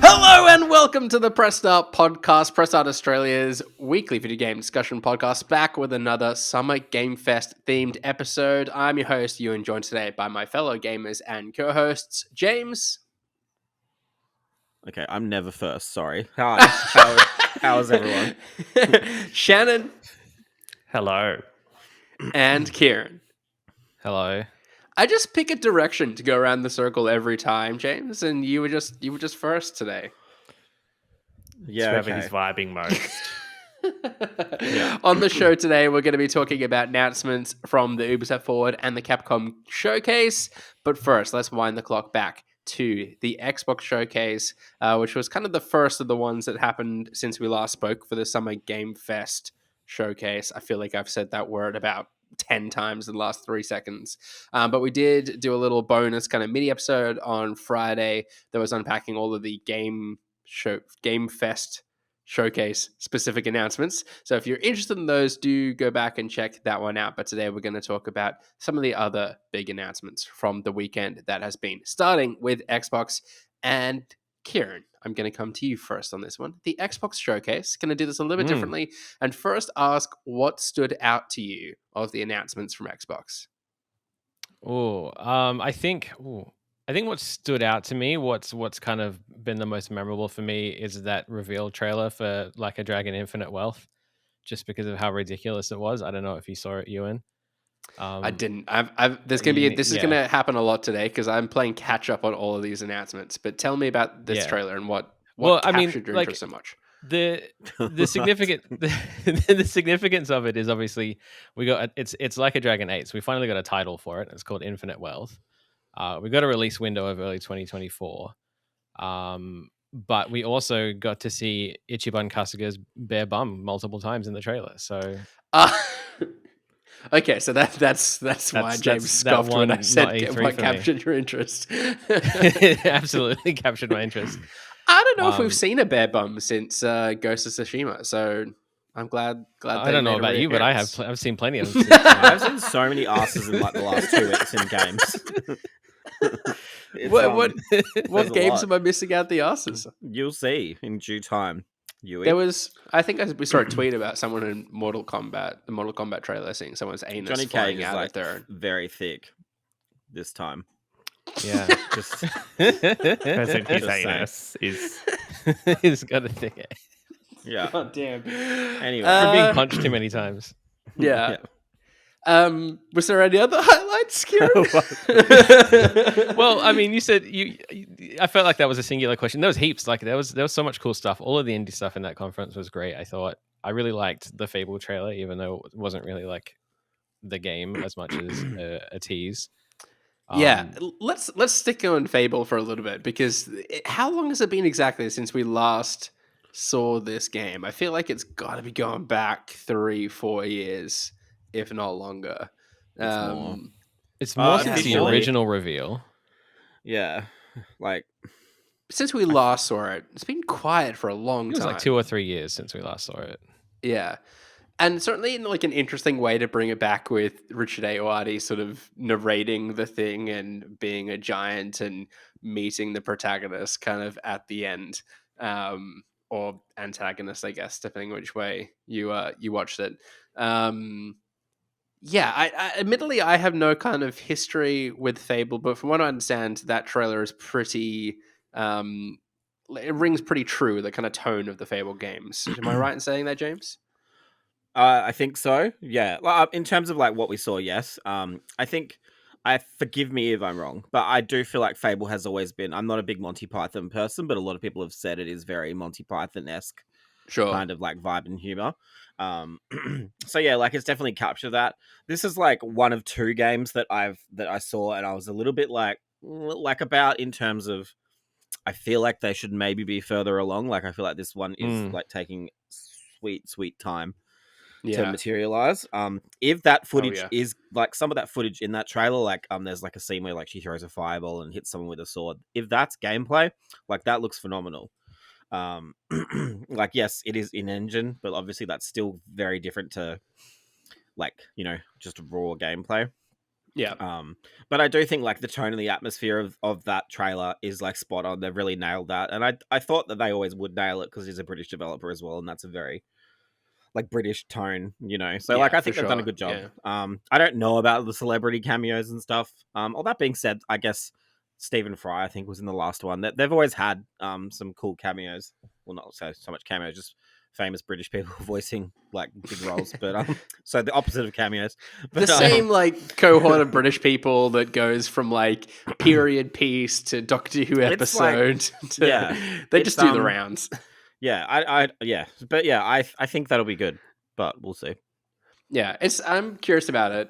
Hello and welcome to the Press Start podcast, Press Start Australia's weekly video game discussion podcast, back with another Summer Game Fest themed episode. I'm your host, Ewan, joined today by my fellow gamers and co-hosts, James. Okay, I'm never first, sorry. Hi, how's everyone? Shannon. Hello. And Kieran. Hello. I just pick a direction to go around the circle every time, James, and you were just first today. Yeah, Whoever he's vibing most. Yeah. On the show today, we're going to be talking about announcements from the Ubisoft Forward and the Capcom Showcase. But first, let's wind the clock back to the Xbox Showcase, which was kind of the first of the ones that happened since we last spoke for the Summer Game Fest Showcase. I feel like I've said that word about 10 times in the last 3 seconds. But we did do a little bonus kind of mini episode on Friday that was unpacking all of the Game Fest Showcase specific announcements. So if you're interested in those, do go back and check that one out. But today we're going to talk about some of the other big announcements from the weekend that has been, starting with Xbox. And Kieran, I'm going to come to you first on this one. The Xbox Showcase, going to do this a little bit differently. And first ask what stood out to you of the announcements from Xbox. I think what stood out to me, what's kind of been the most memorable for me, is that reveal trailer for Like a Dragon Infinite Wealth, just because of how ridiculous it was. I don't know if you saw it, Ewan. I didn't. This is going to happen a lot today because I'm playing catch up on all of these announcements. But tell me about this trailer and what captured your interest so much. The significant the significance of it is obviously we got it's Like a Dragon 8. So we finally got a title for it. It's called Infinite Wealth. We got a release window of early 2024. But we also got to see Ichiban Kasuga's bare bum multiple times in the trailer. So okay, so that's why James scoffed when I said what captured your interest. It absolutely captured my interest. I don't know if we've seen a bare bum since Ghost of Tsushima, so I'm glad. I don't know about you, but I've seen plenty of them. I've seen so many asses in like the last 2 weeks in games. What games am I missing out the asses? You'll see in due time. There was, I think we saw a tweet about someone in the Mortal Kombat trailer, seeing someone's anus Johnny flying Cage out is of their very thick this time. Yeah, just President his anus is he's got a thick ass. Yeah. God damn. Anyway, from being punched too many times. Yeah. Was there any other highlights, Kieran? Well, I mean, you said I felt like that was a singular question. There was heaps. Like there was so much cool stuff. All of the indie stuff in that conference was great. I really liked the Fable trailer, even though it wasn't really like the game as much as a tease. Yeah, let's stick on Fable for a little bit, because how long has it been exactly since we last saw this game? I feel like it's got to be going back 3-4 years, if not longer. It's more since the original reveal. Yeah, like since we last saw it, it's been quiet for a long time. It was like 2 or 3 years since we last saw it. Yeah. And certainly in like an interesting way to bring it back, with Richard Ayoade sort of narrating the thing and being a giant and meeting the protagonist kind of at the end, or antagonist, I guess, depending which way you watched it. Yeah, I admittedly I have no kind of history with Fable, but from what I understand, that trailer is pretty. It rings pretty true, the kind of tone of the Fable games. Am I right in saying that, James? I think so. Yeah. In terms of like what we saw, yes. I think, forgive me if I'm wrong, but I do feel like Fable has always been. I'm not a big Monty Python person, but a lot of people have said it is very Monty Python-esque, kind of like vibe and humor. So yeah, like it's definitely captured that. This is like one of 2 games that I saw, and I was a little bit like about, in terms of, I feel like they should maybe be further along. Like I feel like this one is like taking sweet time to materialize. If that footage is like some of that footage in that trailer, like there's like a scene where like she throws a fireball and hits someone with a sword. If that's gameplay, like that looks phenomenal. Like yes, it is in engine, but obviously that's still very different to like, just raw gameplay. Yeah. But I do think like the tone and the atmosphere of that trailer is like spot on. They've really nailed that, and I thought that they always would nail it because he's a British developer as well, and that's a very like British tone, you know. So like Yeah, I for think they've done a sure. good job. Yeah. I don't know about the celebrity cameos and stuff. All that being said, I guess Stephen Fry I think was in the last one. That they've always had some cool cameos. Well, not so much cameos, just famous British people voicing like big roles. But so the opposite of cameos. But The same like cohort of British people that goes from like period piece to Doctor Who it's like episode to yeah, they it's just do the rounds. yeah, but yeah, I think that'll be good, but we'll see. Yeah, I'm curious about it.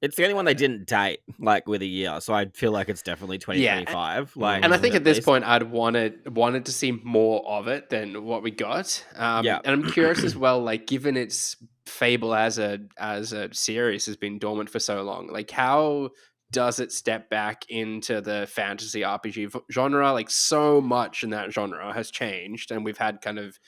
It's the only one they didn't date like with a year, so I feel like it's definitely Yeah, 2025. Like, and I think at at this least. point I'd wanted to see more of it than what we got. Yeah. And I'm curious as well, like given its Fable as a series has been dormant for so long, like how does it step back into the fantasy RPG genre? Like so much in that genre has changed, and we've had kind of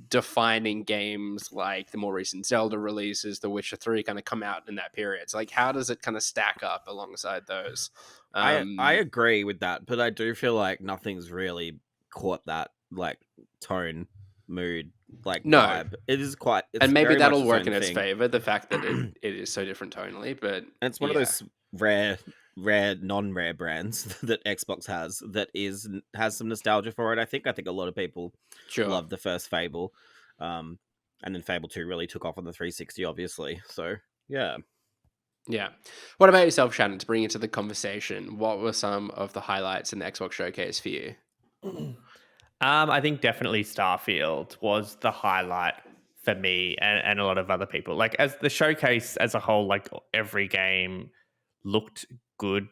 defining games like the more recent Zelda releases, The Witcher 3 kind of come out in that period. So like how does it kind of stack up alongside those? I agree with that, but I do feel like nothing's really caught that like tone, mood, like No. vibe. It's And maybe very much that'll its work own in its thing. favor, the fact that it is so different tonally, but And it's one of those rare, non-rare brands that Xbox has that has some nostalgia for it. I think a lot of people sure. love the first Fable, and then Fable 2 really took off on the 360, obviously. So yeah. Yeah. What about yourself, Shannon, to bring into the conversation? What were some of the highlights in the Xbox Showcase for you? I think definitely Starfield was the highlight for me and a lot of other people. Like as the showcase as a whole, like every game looked good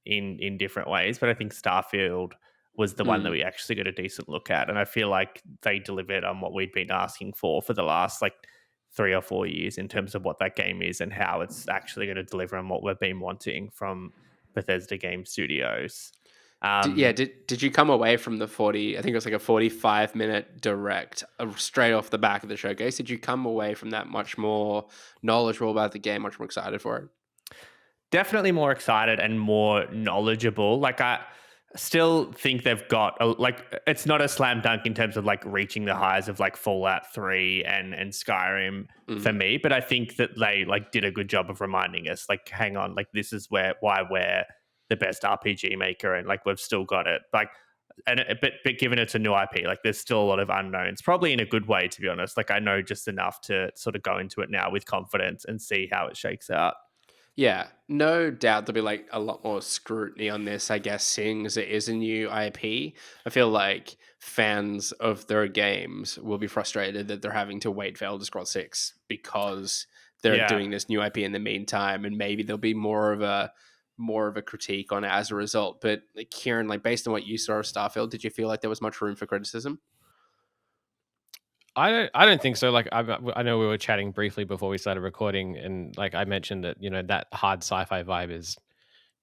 in different ways, but I think Starfield was the one that we actually got a decent look at, and I feel like they delivered on what we'd been asking for the last like 3 or 4 years in terms of what that game is and how it's actually going to deliver on what we've been wanting from Bethesda Game Studios. Did you come away from the 40, I think it was like a 45-minute direct straight off the back of the showcase? Did you come away from that much more knowledgeable about the game, much more excited for it? Definitely more excited and more knowledgeable. Like I still think they've got like it's not a slam dunk in terms of like reaching the highs of like Fallout 3 and Skyrim for me, but I think that they like did a good job of reminding us like hang on, like this is why we're the best RPG maker and like we've still got it. Like but given it's a new IP, like there's still a lot of unknowns, probably in a good way to be honest. Like I know just enough to sort of go into it now with confidence and see how it shakes out. Yeah, no doubt there'll be like a lot more scrutiny on this, I guess, seeing as it is a new IP. I feel like fans of their games will be frustrated that they're having to wait for Elder Scrolls 6 because they're doing this new IP in the meantime, and maybe there'll be more of a critique on it as a result. But like, Kieran, like based on what you saw of Starfield, did you feel like there was much room for criticism? I don't think so. Like I know we were chatting briefly before we started recording, and like I mentioned that that hard sci-fi vibe is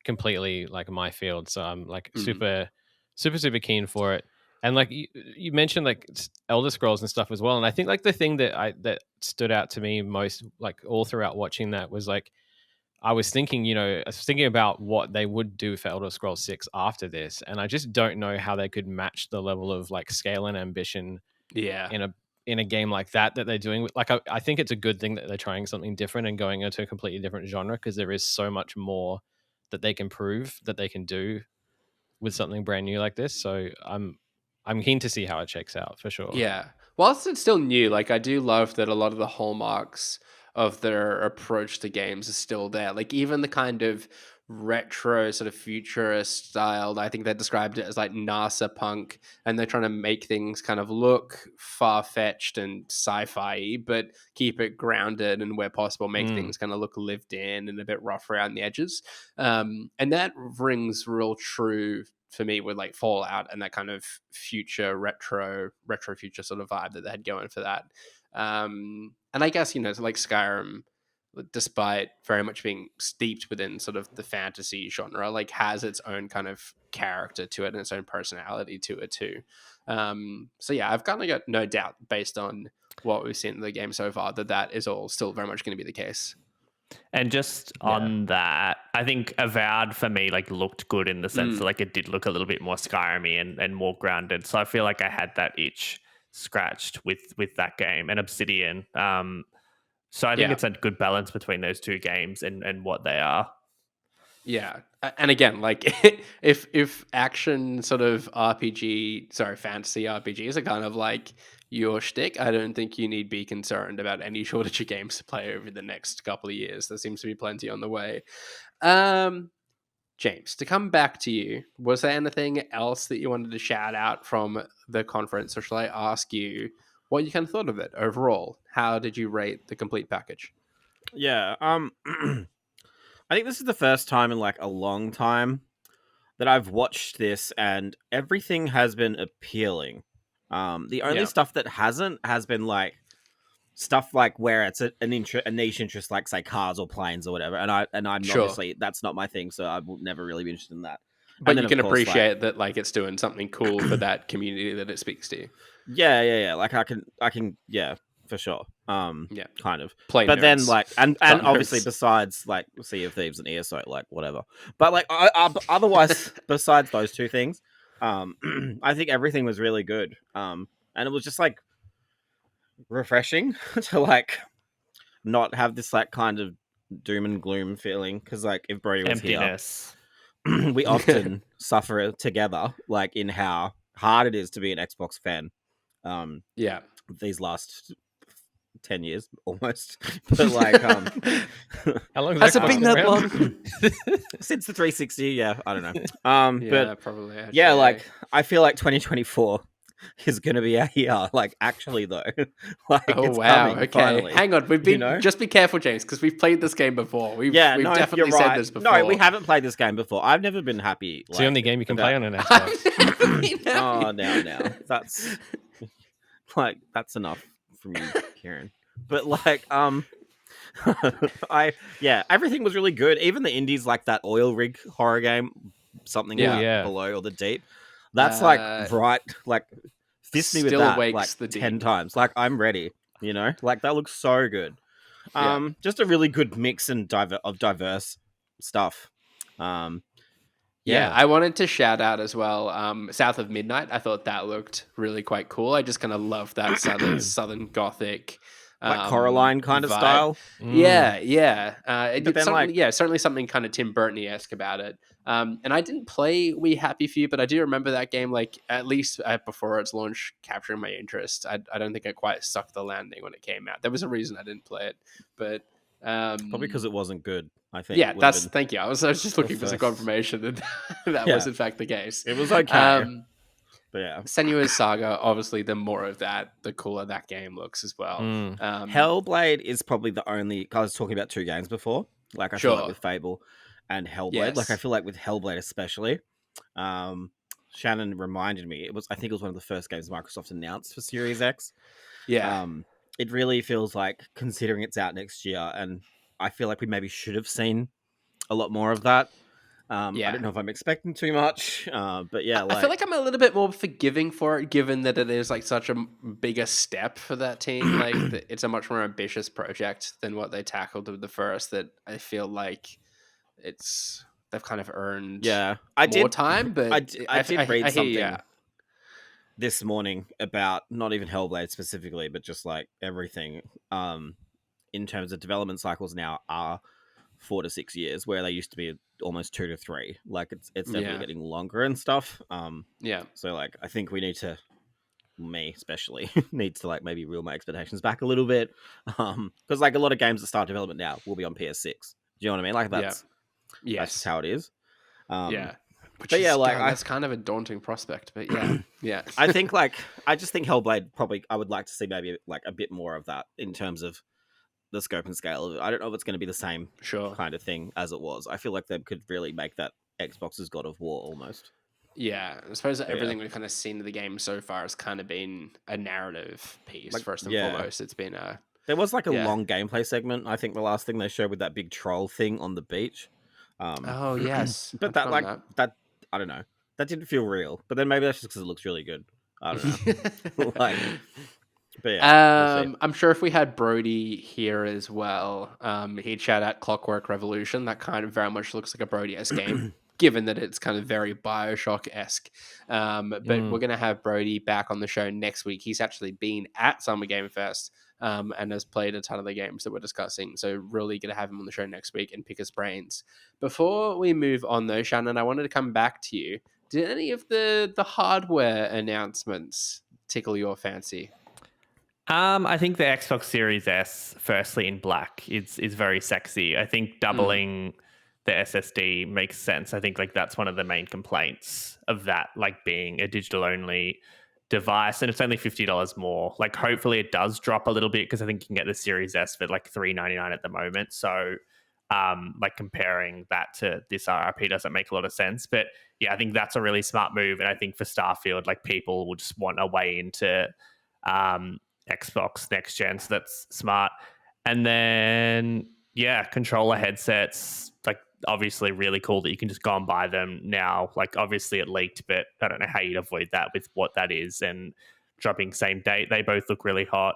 completely like my field. So I'm like super keen for it. And like you mentioned like Elder Scrolls and stuff as well. And I think like the thing that stood out to me most like all throughout watching that was like I was thinking about what they would do for Elder Scrolls 6 after this, and I just don't know how they could match the level of like scale and ambition in a game like that they're doing. Like I think it's a good thing that they're trying something different and going into a completely different genre, because there is so much more that they can prove that they can do with something brand new like this. So I'm keen to see how it shakes out for sure. Yeah. Whilst it's still new, like I do love that a lot of the hallmarks of their approach to games is still there. Like even the kind of retro sort of futurist style, I think they described it as like NASA punk, and they're trying to make things kind of look far-fetched and sci-fi, but keep it grounded and where possible make things kind of look lived in and a bit rough around the edges. And that rings real true for me with like Fallout and that kind of future retro future sort of vibe that they had going for that. And I guess, so like Skyrim, despite very much being steeped within sort of the fantasy genre, like has its own kind of character to it and its own personality to it too. So yeah, I've kind of got no doubt based on what we've seen in the game so far that is all still very much going to be the case. And just on that, I think Avowed for me like looked good in the sense that like it did look a little bit more Skyrim-y and more grounded. So I feel like I had that itch scratched with that game and Obsidian. So I think it's a good balance between those two games and what they are. Yeah, and again, like if action sort of fantasy RPGs are kind of like your shtick, I don't think you need be concerned about any shortage of games to play over the next couple of years. There seems to be plenty on the way. James, to come back to you, was there anything else that you wanted to shout out from the conference, or shall I ask you what you kind of thought of it overall? How did you rate the complete package? Yeah. I think this is the first time in like a long time that I've watched this, and everything has been appealing. The only stuff that hasn't has been like stuff like where it's a niche interest, like say cars or planes or whatever. And I'm obviously that's not my thing, so I will never really be interested in that. But you can appreciate that like it's doing something cool for that community that it speaks to. Yeah. Like I can, for sure. Kind of. Play but nerds. Then like and obviously nerds. Besides like Sea of Thieves and ESO, like whatever. But like otherwise, besides those two things, I think everything was really good. And it was just like refreshing to like not have this like kind of doom and gloom feeling, because like if Brody was emptiness here, we often suffer together, like in how hard it is to be an Xbox fan. These last 10 years almost, but like how long has it been that long? Since the 360? I don't know. But probably actually. like I feel like 2024 is going to be a year, like actually though. Like it's coming, okay, finally. hang on, we've been just be careful, James, because we've played this game before. We've definitely said this before. No, we haven't played this game before. I've never been happy. It's the only game you can play on an Xbox. Oh, now that's like that's enough from you, Kieran. But like everything was really good. Even the indies, like that oil rig horror game, something below or the deep. That's like right, like fist me with that like 10 times. Like I'm ready, like that looks so good. Just a really good mix and diverse stuff. I wanted to shout out as well South of Midnight. I thought that looked really quite cool. I just kind of love that southern gothic, like Coraline kind of vibe. Style. Certainly something kind of Tim Burton-esque about it. And I didn't play We Happy Few, but I do remember that game, like at least before its launch, capturing my interest. I don't think it quite sucked the landing when it came out. There was a reason I didn't play it, but probably because it wasn't good. I think. Yeah, thank you. I was just looking for some confirmation that that was in fact the case. It was okay. But Senua's Saga, obviously, the more of that, the cooler that game looks as well. Hellblade is probably the only. I was talking about two games before. Like I feel like with Fable and Hellblade. Like I feel like with Hellblade especially. Shannon reminded me. I think it was one of the first games Microsoft announced for Series X. Yeah. It really feels like, considering it's out next year, and I feel like we maybe should have seen a lot more of that. I don't know if I'm expecting too much, but I feel like I'm a little bit more forgiving for it, given that it is like such a bigger step for that team. Like it's a much more ambitious project than what they tackled with the first. That I feel like they've kind of earned more time. But I did read something this morning about not even Hellblade specifically, but just like everything. In terms of development cycles now are 4 to 6 years, where they used to be almost 2 to 3. Like it's definitely getting longer and stuff. So like I think we need to, me especially, needs to like maybe reel my expectations back a little bit, because like a lot of games that start development now will be on PS6. Do you know what I mean? Like that's just how it is. That's kind of a daunting prospect. But I think I just think Hellblade probably I would like to see maybe like a bit more of that in terms of the scope and scale of it. I don't know if it's going to be the same kind of thing as it was. I feel like they could really make that Xbox's God of War almost. Yeah, I suppose everything we've kind of seen of the game so far has kind of been a narrative piece, first and foremost. It's been there was like a long gameplay segment. I think the last thing they showed with that big troll thing on the beach. Oh yes, but that I don't know. That didn't feel real. But then maybe that's just because it looks really good. I don't know. But yeah, we'll see. I'm sure if we had Brody here as well, he'd shout out Clockwork Revolution. That kind of very much looks like a Brody-esque game, given that it's kind of very Bioshock-esque. But we're going to have Brody back on the show next week. He's actually been at Summer Game Fest and has played a ton of the games that we're discussing. So really going to have him on the show next week and pick his brains. Before we move on though, Shannon, I wanted to come back to you. Did any of the hardware announcements tickle your fancy? I think the Xbox Series S, firstly in black, is very sexy. I think doubling the SSD makes sense. I think like that's one of the main complaints of that, like being a digital only device, and it's only $50 more. Like hopefully it does drop a little bit because I think you can get the Series S for like $399 at the moment. So like comparing that to this RRP doesn't make a lot of sense. But yeah, I think that's a really smart move, and I think for Starfield, like people will just want a way into Xbox next gen, so that's smart. And then yeah, controller headsets, like obviously really cool that you can just go and buy them now. Like obviously it leaked, but I don't know how you'd avoid that with what that is, and dropping same date. They both look really hot.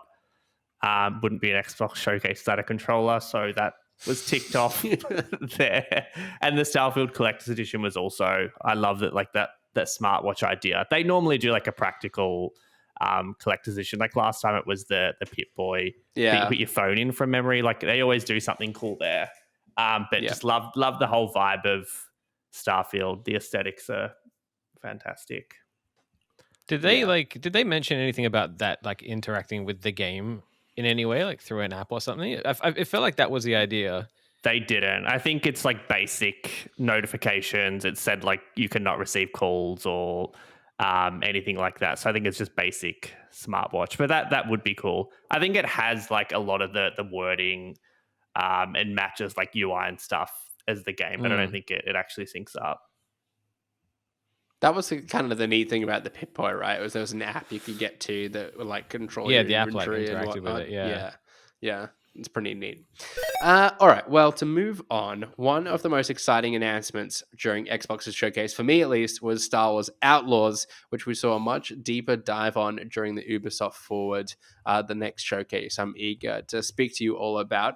Wouldn't be an Xbox Showcase without a controller, so that was ticked off there. And the Starfield Collector's Edition was also, I love that, like that smartwatch idea. They normally do like a practical collector's edition. Like last time it was the Pip-Boy that you put your phone in from memory. Like they always do something cool there. But just love the whole vibe of Starfield. The aesthetics are fantastic. Did they mention anything about that, like interacting with the game in any way, like through an app or something? It felt like that was the idea. They didn't. I think it's like basic notifications. It said like you cannot receive calls or anything like that. So I think it's just basic smartwatch, but that would be cool. I think it has like a lot of the wording and matches like UI and stuff as the game, but I don't think it actually syncs up. That was kind of the neat thing about the Pip-Boy, right? There was an app you could get to that would like control your the app like inventory and interacted with whatnot. it. Yeah. It's pretty neat. All right. Well, to move on, one of the most exciting announcements during Xbox's showcase, for me at least, was Star Wars Outlaws, which we saw a much deeper dive on during the Ubisoft Forward, the next showcase I'm eager to speak to you all about.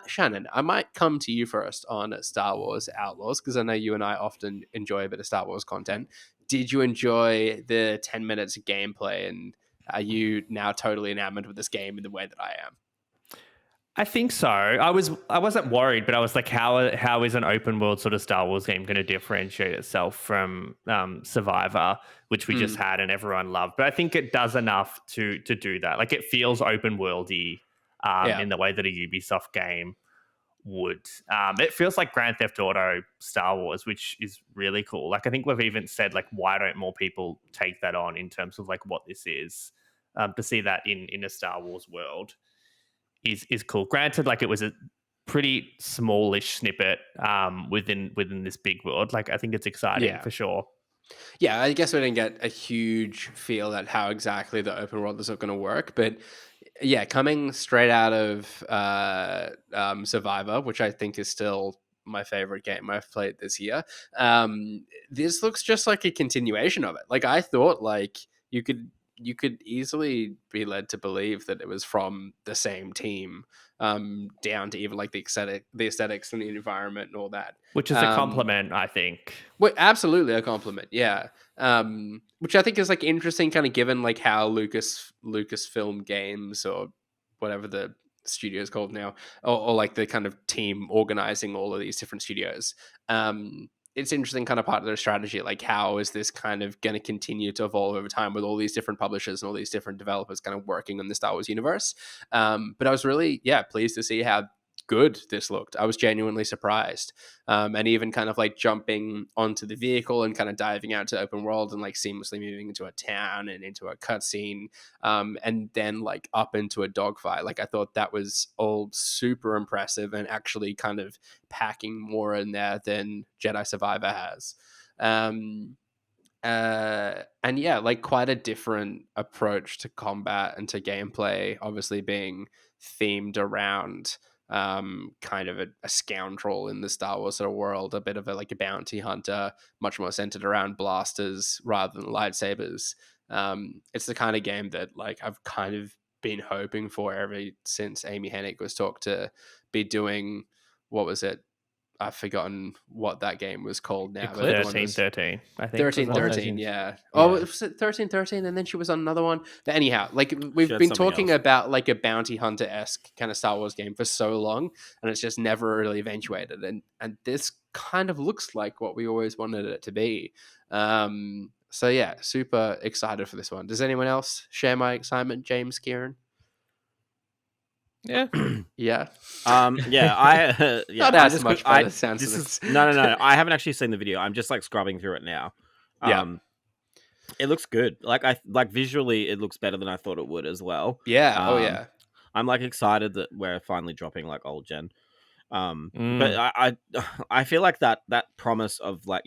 Shannon, I might come to you first on Star Wars Outlaws, because I know you and I often enjoy a bit of Star Wars content. Did you enjoy the 10 minutes of gameplay, and are you now totally enamored with this game in the way that I am? I think so. I wasn't worried, but I was like, how is an open world sort of Star Wars game going to differentiate itself from Survivor, which we just had and everyone loved? But I think it does enough to do that. Like it feels open worldy in the way that a Ubisoft game would. It feels like Grand Theft Auto Star Wars, which is really cool. Like I think we've even said like, why don't more people take that on in terms of like what this is? To see that in a Star Wars world is cool. Granted, like it was a pretty smallish snippet within this big world. Like I think it's exciting for sure. Yeah, I guess we didn't get a huge feel at how exactly the open world is going to work, but yeah, coming straight out of Survivor, which I think is still my favorite game I've played this year. This looks just like a continuation of it. Like I thought, like you could easily be led to believe that it was from the same team, down to even like the aesthetics and the environment and all that. Which is a compliment, I think. Well, absolutely a compliment, yeah. Which I think is like interesting, kind of given like how Lucasfilm Games, or whatever the studio is called now, or like the kind of team organizing all of these different studios. It's interesting kind of part of their strategy, like how is this kind of going to continue to evolve over time with all these different publishers and all these different developers kind of working on the Star Wars universe. But I was really, pleased to see how good this looked. I was genuinely surprised. And even kind of like jumping onto the vehicle and kind of diving out to open world and like seamlessly moving into a town and into a cutscene, and then like up into a dogfight. Like I thought that was all super impressive and actually kind of packing more in there than Jedi Survivor has. And yeah, like quite a different approach to combat and to gameplay, obviously being themed around kind of a scoundrel in the Star Wars sort of world, a bit of a bounty hunter, much more centered around blasters rather than lightsabers. It's the kind of game that like I've kind of been hoping for ever since Amy Hennig was talked to be doing. What was it? I've forgotten what that game was called now. But the one 1313, I think. 1313, yeah. Oh, Yeah. was it 1313? And then she was on another one. But anyhow, like She we've had been something talking else. about like a bounty hunter-esque kind of Star Wars game for so long, and it's just never really eventuated. And this kind of looks like what we always wanted it to be. So yeah, super excited for this one. Does anyone else share my excitement? James, Kieran? Yeah. Yeah. Yeah. Not I as just much I by the sounds this of is it. no. I haven't actually seen the video. I'm just like scrubbing through it now. Yeah. It looks good. Like visually, it looks better than I thought it would as well. Yeah. Oh Um, yeah. I'm like excited that we're finally dropping like old gen. But Mm. I feel like that promise of like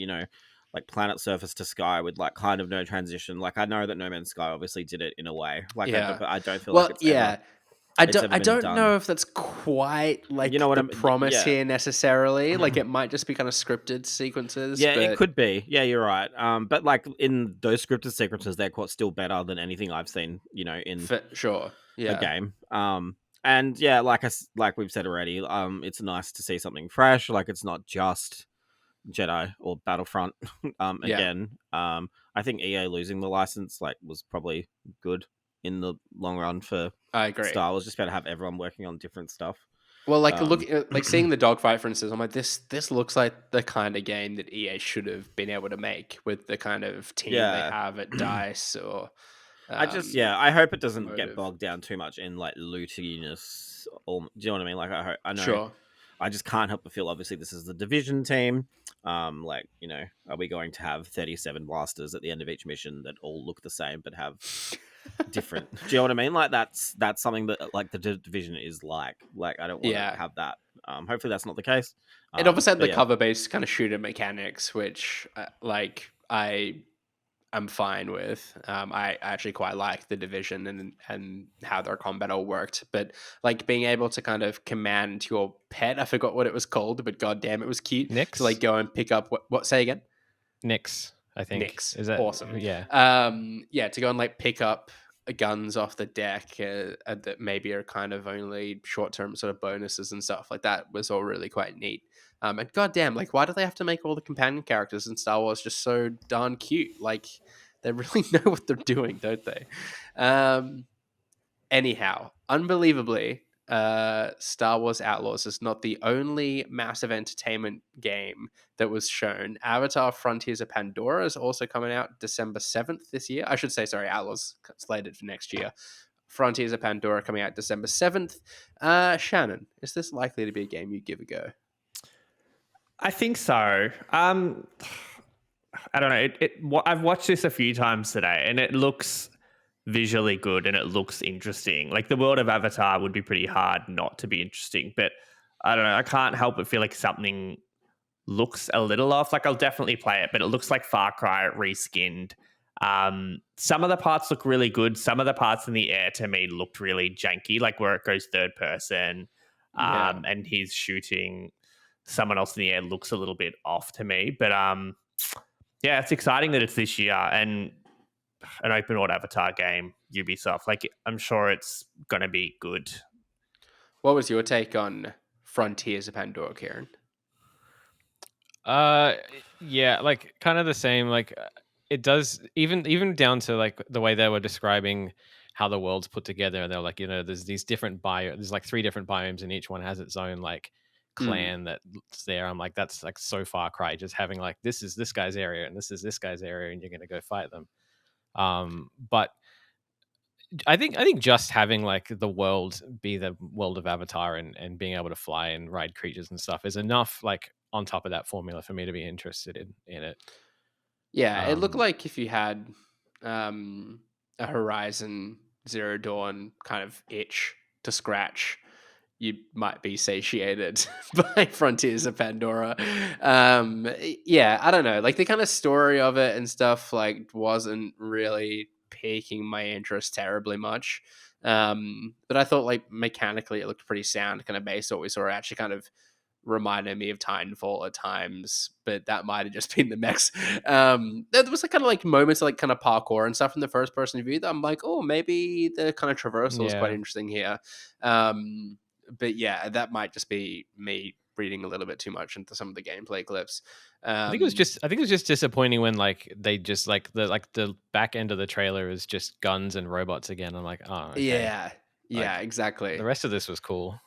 like planet surface to sky with like kind of no transition. Like I know that No Man's Sky obviously did it in a way. Like Yeah. but I don't feel Well, like it's yeah. ever it's ever I been don't done. know if that's quite like You know what the I'm promise yeah. here necessarily. Like it might just be kind of scripted sequences. Yeah, but it could be. Yeah, you're right. But like in those scripted sequences, they're quite still better than anything I've seen. In for sure. a Yeah. game. And yeah, like we've said already, it's nice to see something fresh. Like it's not just Jedi or Battlefront. Yeah. Again, I think EA losing the license like was probably good in the long run for I agree. Star Wars. Just better have everyone working on different stuff. Well, like like seeing the dogfight, for instance, I'm like, this looks like the kind of game that EA should have been able to make with the kind of team they Yeah. have at Dice or. I hope it doesn't get Motive. bogged down too much in like lootiness. Or do you know what I mean? Like I know. Sure. I just can't help but feel obviously this is the Division team. Like are we going to have 37 blasters at the end of each mission that all look the same but have different? Do you know what I mean? Like that's something that like the Division is like. Like I don't want to have that. Hopefully that's not the case. It obviously had but the yeah. cover-based kind of shooter mechanics, which I'm fine with. I actually quite like the Division and how their combat all worked. But like being able to kind of command your pet, I forgot what it was called, but goddamn, it was cute. Nyx? To like go and pick up what say again? Nyx, I think. Nyx. Is that awesome? Yeah. Yeah, to go and like pick up guns off the deck that maybe are kind of only short-term sort of bonuses and stuff like that was all really quite neat. And goddamn, like, why do they have to make all the companion characters in Star Wars just so darn cute? Like, they really know what they're doing, don't they? Anyhow, unbelievably, Star Wars Outlaws is not the only massive entertainment game that was shown. Avatar Frontiers of Pandora is also coming out December 7th this year. I should say, sorry, Outlaws slated for next year. Frontiers of Pandora coming out December 7th. Shannon, is this likely to be a game you give a go? I think so. I don't know. I've watched this a few times today, and it looks visually good and it looks interesting. Like the world of Avatar would be pretty hard not to be interesting, but I don't know. I can't help but feel like something looks a little off. Like I'll definitely play it, but it looks like Far Cry reskinned. Some of the parts look really good. Some of the parts in the air to me looked really janky, like where it goes third person, and he's shooting someone else in the air looks a little bit off to me. But yeah, it's exciting that it's this year and an open world Avatar game, Ubisoft. Like I'm sure it's gonna be good. What was your take on Frontiers of Pandora, Kieran? Yeah, like kind of the same. Like it does even down to like the way they were describing how the world's put together, and they're like, there's these different there's like 3 different biomes, and each one has its own like clan that's there. I'm like, that's like so Far Cry, just having like this is this guy's area and this is this guy's area, and you're gonna go fight them. But I think just having like the world be the world of Avatar and being able to fly and ride creatures and stuff is enough, like on top of that formula for me to be interested in it. Yeah, it looked like if you had a Horizon Zero Dawn kind of itch to scratch, you might be satiated by Frontiers of Pandora. Yeah, I don't know. Like the kind of story of it and stuff like wasn't really piquing my interest terribly much. But I thought like mechanically it looked pretty sound, kind of based on what we saw. It actually kind of reminded me of Titanfall at times, but that might have just been the mechs. There was like kind of like moments of like kind of parkour and stuff in the first person view that I'm like, oh, maybe the kind of traversal is quite interesting here. But yeah, that might just be me reading a little bit too much into some of the gameplay clips. I think it was just disappointing when like they just like the back end of the trailer is just guns and robots again. I'm like, oh, okay. Yeah, exactly. The rest of this was cool.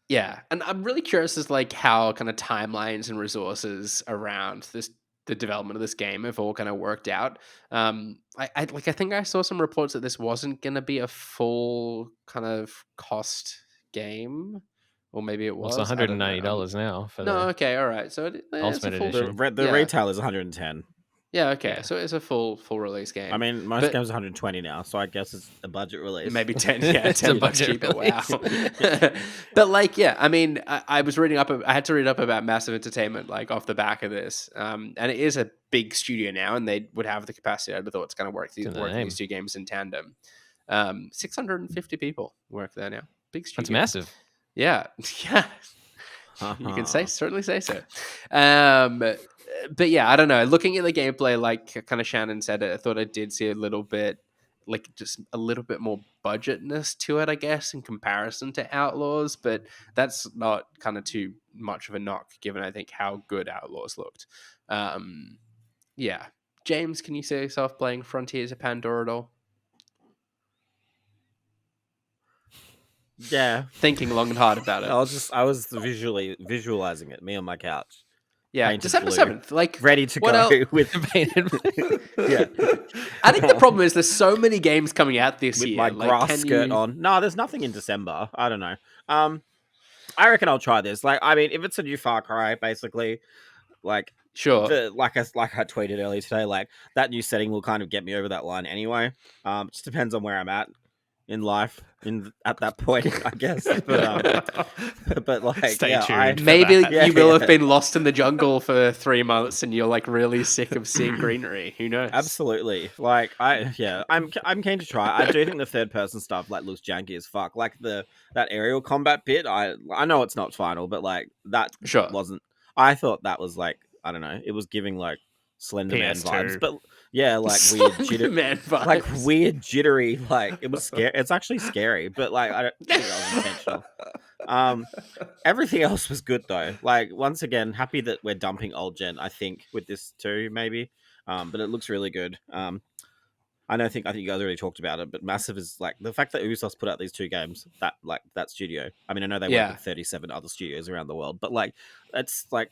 Yeah, and I'm really curious as like how kind of timelines and resources around the development of this game have all kind of worked out. I think I saw some reports that this wasn't going to be a full kind of cost game, or maybe it was. Well, it's $190 now for no, the okay, all right. So it's a Ultimate full Edition. The retail is 110. Yeah, okay. Yeah. So it's a full release game. I mean, most games are 120 now, so I guess it's a budget release. Maybe 10, yeah, It's a $10 budget cheaper. release. Wow. But like, yeah, I mean, I was reading up. I had to read up about Massive Entertainment, like off the back of this, and it is a big studio now, and they would have the capacity. I'd have thought to kind of work these two games in tandem. 650 people work there now. Big studio. That's massive. Yeah, yeah. You can certainly say so. But yeah, I don't know. Looking at the gameplay, like kind of Shannon said, I thought I did see a little bit, like just a little bit more budgetness to it, I guess, in comparison to Outlaws. But that's not kind of too much of a knock, given I think how good Outlaws looked. Yeah, James, can you see yourself playing Frontiers of Pandora at all? Yeah, thinking long and hard about it. I was visualizing it, me on my couch. Yeah, December 7th, like ready to go with painted. Yeah, I think the problem is there's so many games coming out this with year. my like, grass skirt on. No, there's nothing in December. I don't know. I reckon I'll try this. Like, I mean, if it's a new Far Cry, basically, like sure, like I tweeted earlier today, like that new setting will kind of get me over that line anyway. Just depends on where I'm at in life at that point, I guess. But like, Stay tuned. Maybe that. you will have been lost in the jungle for 3 months and you're like really sick of seeing greenery. Who knows? Absolutely. Like I'm keen to try. I do think the third person stuff like looks janky as fuck. Like that aerial combat bit. I know it's not final, but like that wasn't. I thought that was like, I don't know. It was giving like Slender Man vibes, but yeah, like weird vibes. Like weird jittery. Like it was scary. It's actually scary, but like I don't think that was intentional. Everything else was good though. Like once again, happy that we're dumping old gen. I think with this too, maybe. But it looks really good. I think you guys already talked about it, but Massive is like the fact that Ubisoft's put out these two games, that studio. I mean, I know they work with 37 other studios around the world, but like it's like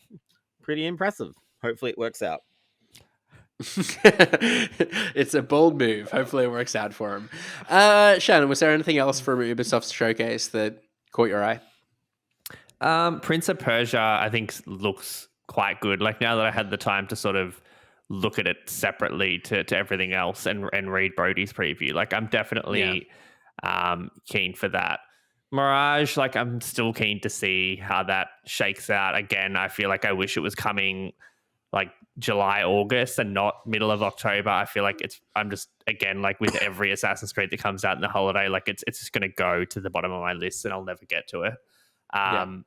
pretty impressive. Hopefully it works out. It's a bold move. Hopefully it works out for him. Shannon, was there anything else from Ubisoft's showcase that caught your eye? Prince of Persia, I think, looks quite good. Like now that I had the time to sort of look at it separately to everything else and read Brody's preview, like I'm definitely keen for that. Mirage, like I'm still keen to see how that shakes out. Again, I feel like I wish it was coming like July, August and not middle of October. I feel like I'm just, again, like with every Assassin's Creed that comes out in the holiday, like it's just going to go to the bottom of my list and I'll never get to it. And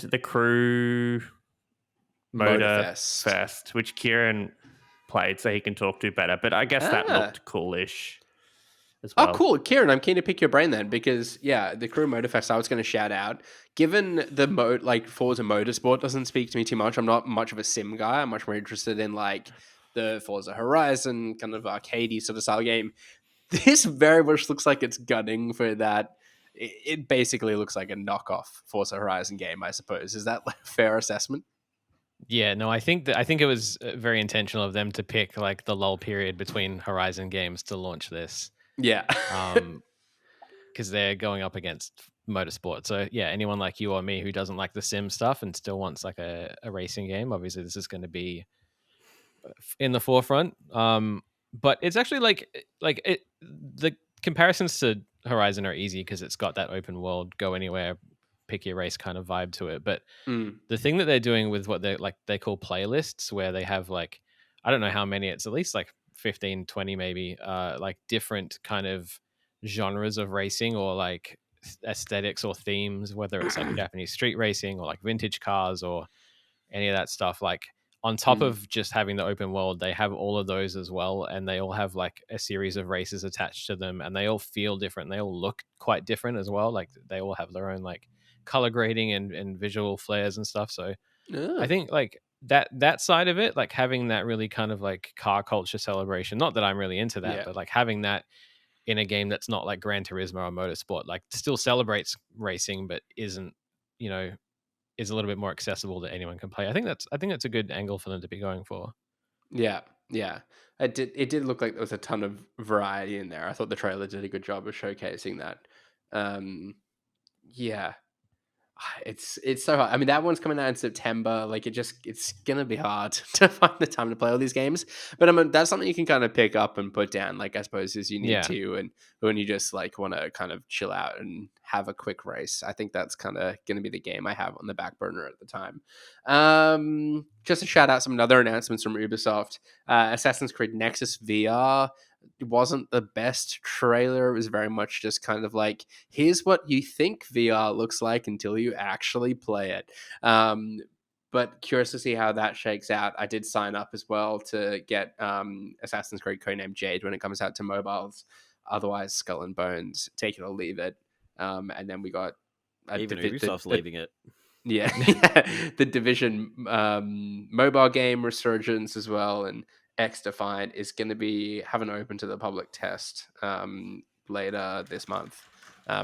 the Crew Motorfest, which Kieran played, so he can talk to better. But I guess that looked coolish as well. Oh, cool. Kieran, I'm keen to pick your brain then because, the Crew Motorfest I was going to shout out. Given the Forza Motorsport doesn't speak to me too much, I'm not much of a sim guy. I'm much more interested in like the Forza Horizon kind of arcadey sort of style game. This very much looks like it's gunning for that. It basically looks like a knockoff Forza Horizon game, I suppose. Is that a fair assessment? Yeah, no, I think it was very intentional of them to pick like the lull period between Horizon games to launch this. Yeah. Because they're going up against Motorsport. So yeah, anyone like you or me who doesn't like the sim stuff and still wants like a racing game, obviously this is going to be in the forefront. But it's actually the comparisons to Horizon are easy because it's got that open world, go anywhere, pick your race kind of vibe to it. But the thing that they're doing with what they call playlists, where they have like, I don't know how many, it's at least like 15, 20 maybe, like different kind of genres of racing or like aesthetics or themes, whether it's like Japanese street racing or like vintage cars or any of that stuff. Like on top of just having the open world, they have all of those as well, and they all have like a series of races attached to them, and they all feel different. They all look quite different as well. Like they all have their own like color grading and visual flares and stuff. So I think like that side of it, like having that really kind of like car culture celebration, not that I'm really into that, but like having that in a game that's not like Gran Turismo or Motorsport, like still celebrates racing but isn't, you know, is a little bit more accessible that anyone can play. I think that's a good angle for them to be going for. Yeah. It did look like there was a ton of variety in there. I thought the trailer did a good job of showcasing that. Yeah. It's so hard. I mean, that one's coming out in September. Like, it's gonna be hard to find the time to play all these games. But I mean, that's something you can kind of pick up and put down. Like, I suppose as you need to, and when you just like want to kind of chill out and have a quick race. I think that's kind of gonna be the game I have on the back burner at the time. Just to shout out some other announcements from Ubisoft. Assassin's Creed Nexus VR. It wasn't the best trailer. It was very much just kind of like, here's what you think VR looks like until you actually play it. But curious to see how that shakes out. I did sign up as well to get Assassin's Creed Codename Jade when it comes out to mobiles. Otherwise, Skull and Bones, take it or leave it. And then we got even Ubisoft's leaving it. Yeah, the Division mobile game resurgence as well, and X Defiant is going to be having open to the public test later this month,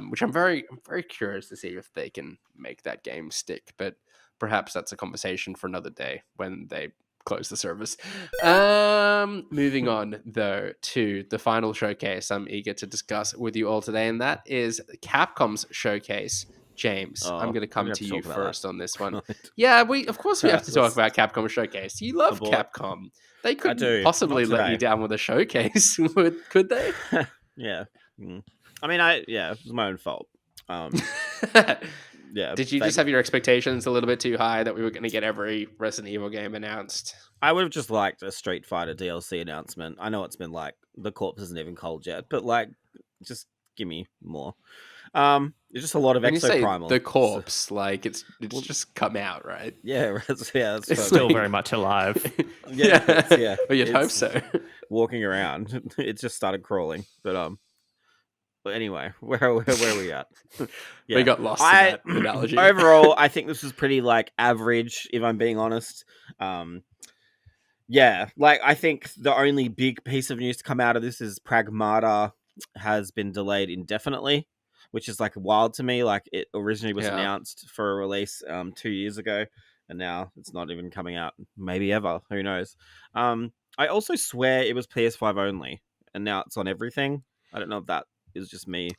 which I'm very curious to see if they can make that game stick. But perhaps that's a conversation for another day when they close the service. Moving on though to the final showcase I'm eager to discuss with you all today, and that is Capcom's showcase. James, I'm going to come to you first on this one. Yeah, of course we have to talk about Capcom Showcase. You love Capcom. They couldn't possibly let you down with a showcase, could they? Yeah. I mean, it was my own fault. Yeah. Did you just have your expectations a little bit too high that we were going to get every Resident Evil game announced? I would have just liked a Street Fighter DLC announcement. I know it's been like, the corpse isn't even cold yet, but like, just give me more. It's just a lot of Exoprimal. The corpse, like it's just come out, right? Yeah, it's still very much alive. Yeah. Well, you'd hope so. Walking around, it just started crawling. But anyway, where are we at? Yeah. We got lost in that analogy. Overall, I think this was pretty like average, if I'm being honest. Yeah, like I think the only big piece of news to come out of this is Pragmata has been delayed indefinitely, which is like wild to me. Like it originally was announced for a release 2 years ago, and now it's not even coming out maybe ever. Who knows? I also swear it was PS5 only, and now it's on everything. I don't know if that is just me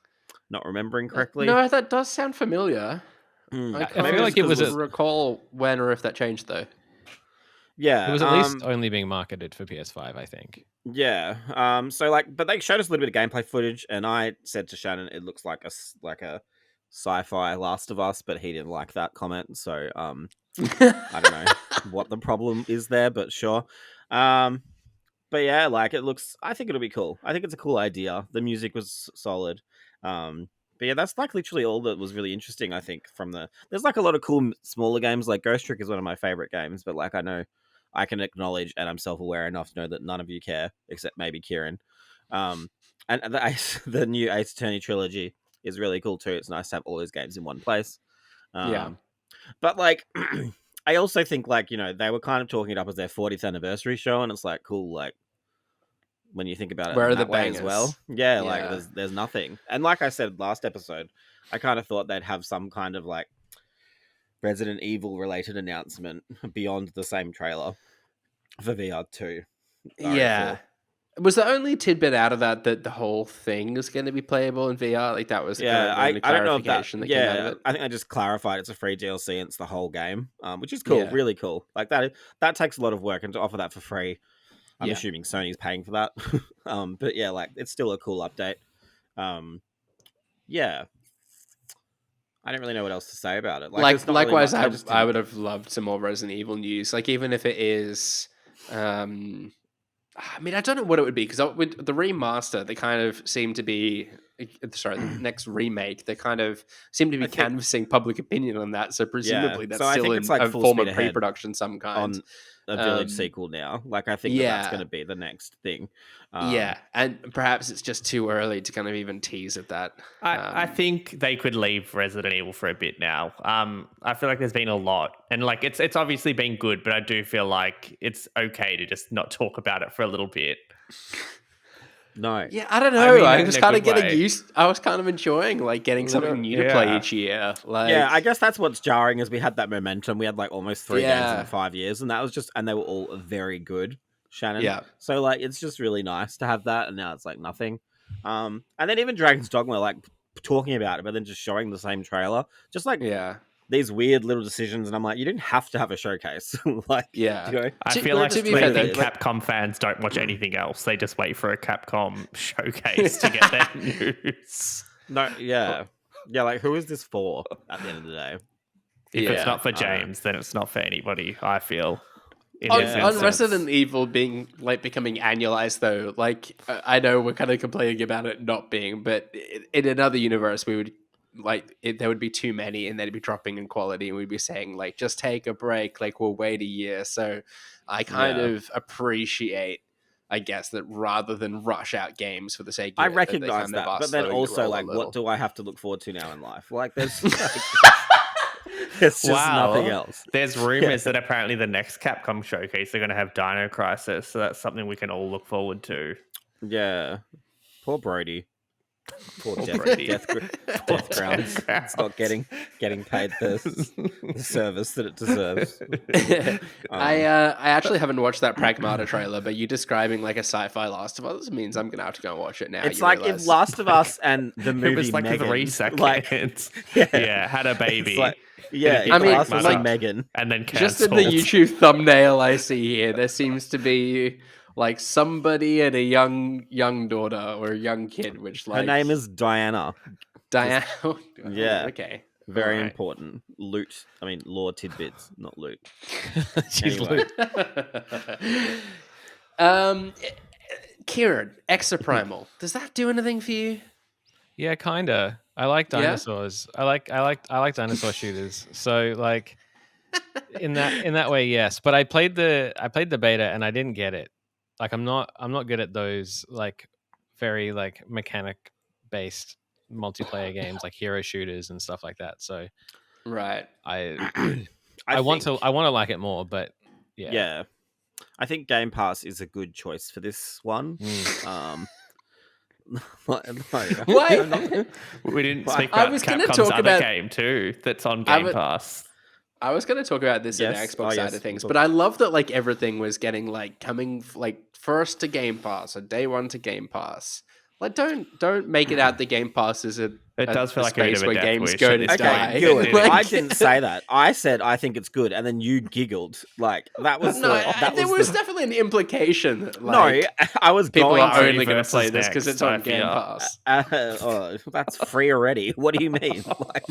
not remembering correctly. No, that does sound familiar. I feel like it was recall when or if that changed though. Yeah, it was at least only being marketed for PS5, I think. Yeah. So like, but they showed us a little bit of gameplay footage, and I said to Shannon, it looks like a sci-fi Last of Us, but he didn't like that comment. So I don't know what the problem is there, but sure. But yeah, like it looks. I think it'll be cool. I think it's a cool idea. The music was solid. But yeah, that's like literally all that was really interesting. I think there's like a lot of cool smaller games. Like Ghost Trick is one of my favorite games, but like I know. I can acknowledge, and I'm self-aware enough to know that none of you care, except maybe Kieran. And the new Ace Attorney trilogy is really cool too. It's nice to have all those games in one place. But like, I also think like, you know, they were kind of talking it up as their 40th anniversary show, and it's like cool, like when you think about it, where are the way bangers as well? Yeah, like there's nothing. And like I said last episode, I kind of thought they'd have some kind of like Resident Evil related announcement beyond the same trailer for VR2. Yeah. Was the only tidbit out of that the whole thing is going to be playable in VR? Like that was the only I don't know if that came out of it. I think I just clarified it's a free DLC and it's the whole game, which is cool, really cool. Like that takes a lot of work, and to offer that for free, I'm assuming Sony's paying for that. But yeah, like it's still a cool update. Yeah. I don't really know what else to say about it. Likewise, I would have loved some more Resident Evil news. Like even if it is, I mean, I don't know what it would be because with the remaster, they kind of seem to be sorry, the next remake, they kind of seem to be canvassing public opinion on that. So presumably that's So I still think in it's like a full form speed of ahead pre-production some kind. on a Village sequel now. Like, I think that's going to be the next thing. Yeah, and perhaps it's just too early to kind of even tease at that. I think they could leave Resident Evil for a bit now. I feel like there's been a lot, and like it's obviously been good, but I do feel like it's okay to just not talk about it for a little bit. No. Yeah, I don't know. I in was a kind of good getting way. used. I was kind of enjoying like getting something new to play each year. Like, Yeah, I guess that's what's jarring is we had that momentum. We had like almost 3 games Yeah. in 5 years, and that was just, and they were all very good, Shannon. Yeah. So like, it's just really nice to have that, and now it's like nothing. And then even Dragon's Dogma, like talking about it, but then just showing the same trailer, just like yeah, these weird little decisions, and I'm like, you didn't have to have a showcase. Like, Yeah. you know, I To- feel like to be I fair, think though, Capcom fans don't watch anything else. They just wait for a Capcom showcase to get their news. no, yeah, yeah. Like, who is this for? At the end of the day, If it's Yeah, not for I don't know. James, then it's not for anybody, I feel. In on, this Yeah. on instance. Resident Evil being like becoming annualized though, like I know we're kind of complaining about it not being, but in another universe we would there would be too many and they'd be dropping in quality and we'd be saying like just take a break, like we'll wait a year. So I kind Yeah. of appreciate, I guess, that rather than rush out games for the sake of I it, they recognize kind of that, are but then slowing the also roll a like, little. what do I have to look forward to now in life? Like, there's there's just nothing else. There's rumors that apparently the next Capcom showcase they're going to have Dino Crisis, so that's something we can all look forward to. Yeah, poor Brody. Poor Death, Brody. Death Grounds. It's not getting paid the service that it deserves. I actually haven't watched that Pragmata trailer, but you describing like a sci-fi Last of Us means I'm gonna have to go and watch it now. It's you like realize. if Last of Us and the movie It was like Megan, 3 seconds. like, yeah, had a baby. it's like, yeah, I if mean, Last of Us like- and Megan. and then just in cancelled. the YouTube thumbnail I see here, there seems to be like somebody and a young daughter or a young kid, which like Her name is Diana. Diane. Yeah. Okay. Very Alright. important. Loot. I mean, lore tidbits, not loot. She's Anyway. Kieran, Exoprimal. Does that do anything for you? Yeah, kinda. I like Yeah? dinosaurs. I like dinosaur shooters. So like in that way, yes. But I played the beta and I didn't get it. Like I'm not good at those like very like mechanic based multiplayer games like hero shooters and stuff like that. So Right. I want to like it more, but yeah. Yeah. I think Game Pass is a good choice for this one. Why? We didn't I speak about was gonna Capcom's talk other about- game too that's on I Game would- Pass. I was going to talk about this in the Yes. Xbox Oh, side yes. of things, We'll but I love that like everything was getting like coming like first to Game Pass or day one to Game Pass. Like don't make it out the Game Pass is It does feel like a bit space of a where death games wish go at to this die. Okay, good. Like- I didn't say that. I said I think it's good, and then you giggled. Like that was No, that there was was the- definitely an implication. That, No, like, I was people going are to. only going to versus play this because next, it's on I Game feel. Pass. Oh, that's free already. What do you mean? Like,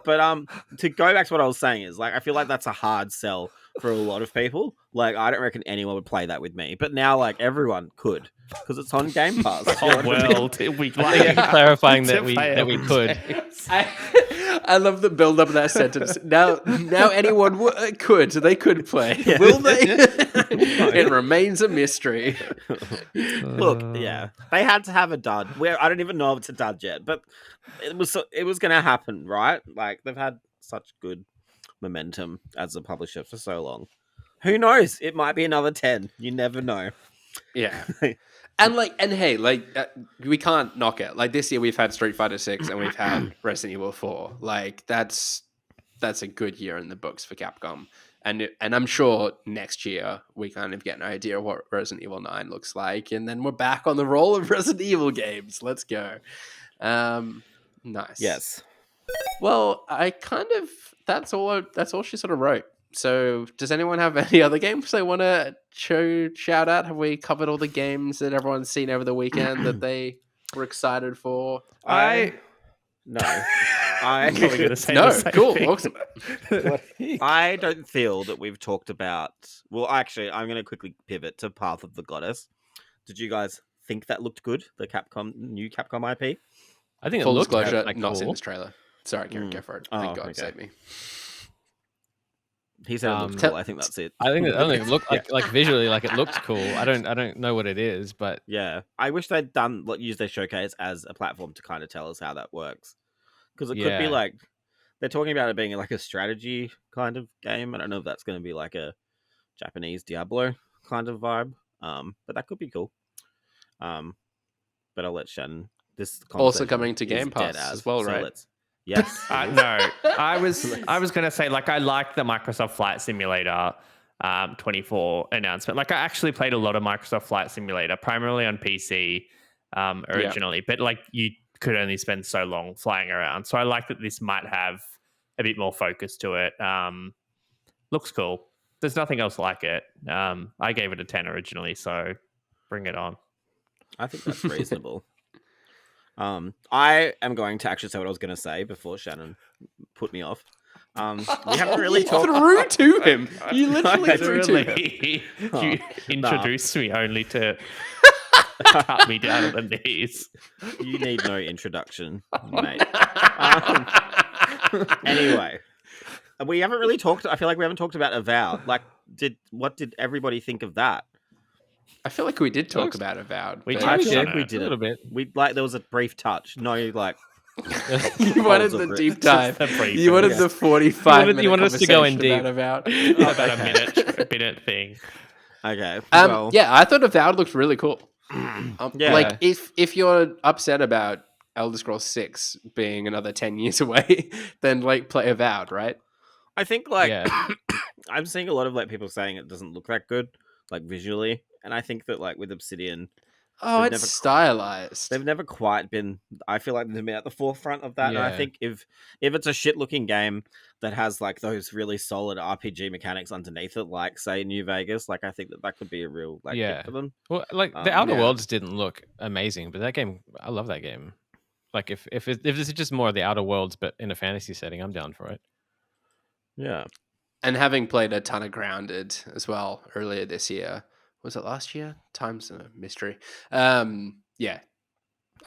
but to go back to what I was saying is like I feel like that's a hard sell for a lot of people. Like I don't reckon anyone would play that with me. But now like everyone could because it's on Game Pass. You know Oh what I mean? well, we Thank you for clarifying that To we play it. could. I love the build up of that sentence. Now anyone could. They could play. Yeah. Will they? It remains a mystery. Look, yeah, they had to have a dud. I don't even know if it's a dud yet, but it was going to happen, right? Like they've had such good momentum as a publisher for so long. Who knows? It might be another 10. You never know. Yeah. And hey, we can't knock it. Like this year we've had Street Fighter 6 and we've had Resident Evil 4. Like that's a good year in the books for Capcom. And I'm sure next year we kind of get an idea of what Resident Evil 9 looks like, and then we're back on the roll of Resident Evil games. Let's go. Nice. Yes. Well, that's all she sort of wrote. So, does anyone have any other games they want to shout out? Have we covered all the games that everyone's seen over the weekend that they were excited for? No. I Probably gonna say No, the same cool, thing. awesome. I don't feel that we've talked about. Well, actually, I'm going to quickly pivot to Path of the Goddess. Did you guys think that looked good. The new Capcom IP. I think Full it looked disclosure, like not seen cool. this trailer. Sorry, Kieran, go for it. Thank God, save me. He said it looked Te- cool. I think that's it. I think it looked like visually like it looked cool. I don't know what it is, but Yeah, I wish they'd use their showcase as a platform to kind of tell us how that works, because it could be Yeah. like they're talking about it being like a strategy kind of game. I don't know if that's going to be like a Japanese Diablo kind of vibe, but that could be cool. But I'll let Shannon. This Also conversation coming to is Game dead Pass as well, so right? Yes. No, I was going to say, like, I like the Microsoft Flight Simulator 24 announcement. Like, I actually played a lot of Microsoft Flight Simulator, primarily on PC originally, but like you could only spend so long flying around. So I like that this might have a bit more focus to it. Looks cool. There's nothing else like it. I gave it a 10 originally, so bring it on. I think that's reasonable. I am going to actually say what I was going to say before Shannon put me off. We haven't really talked through to him. You literally threw to him. Literally, Oh, you introduced me only to cut me down at the knees. You need no introduction, mate. Anyway, we haven't really talked. I feel like we haven't talked about Avowed. Like, what did everybody think of that? I feel like we did talk about Avowed. We but- I touched feel on like we it. did A little bit. We like there was a brief touch. No, like You wanted Balls of the grit. deep dive. Just a brief You wanted yeah. the 45-minute you wanted us to go in conversation deep. about About a minute thing. okay. Well, yeah, I thought Avowed looked really cool. Yeah. Like if you're upset about Elder Scrolls 6 being another 10 years away, then like play Avowed, right? I think like Yeah. I'm seeing a lot of like people saying it doesn't look that good, like visually, and I think that like with Obsidian, Oh, They've it's never- stylized. they've never quite been. I feel like they've been at the forefront of that, and I Yeah. think if it's a shit looking game that has like those really solid RPG mechanics underneath it, like say New Vegas, like I think that could be a real like Yeah. hit for them. Well, like the Outer yeah. Worlds didn't look amazing, but that game, I love that game. Like if this is just more of the Outer Worlds, but in a fantasy setting, I'm down for it. Yeah, And having played a ton of Grounded as well earlier this year. Was it last year? Time's a mystery. Yeah.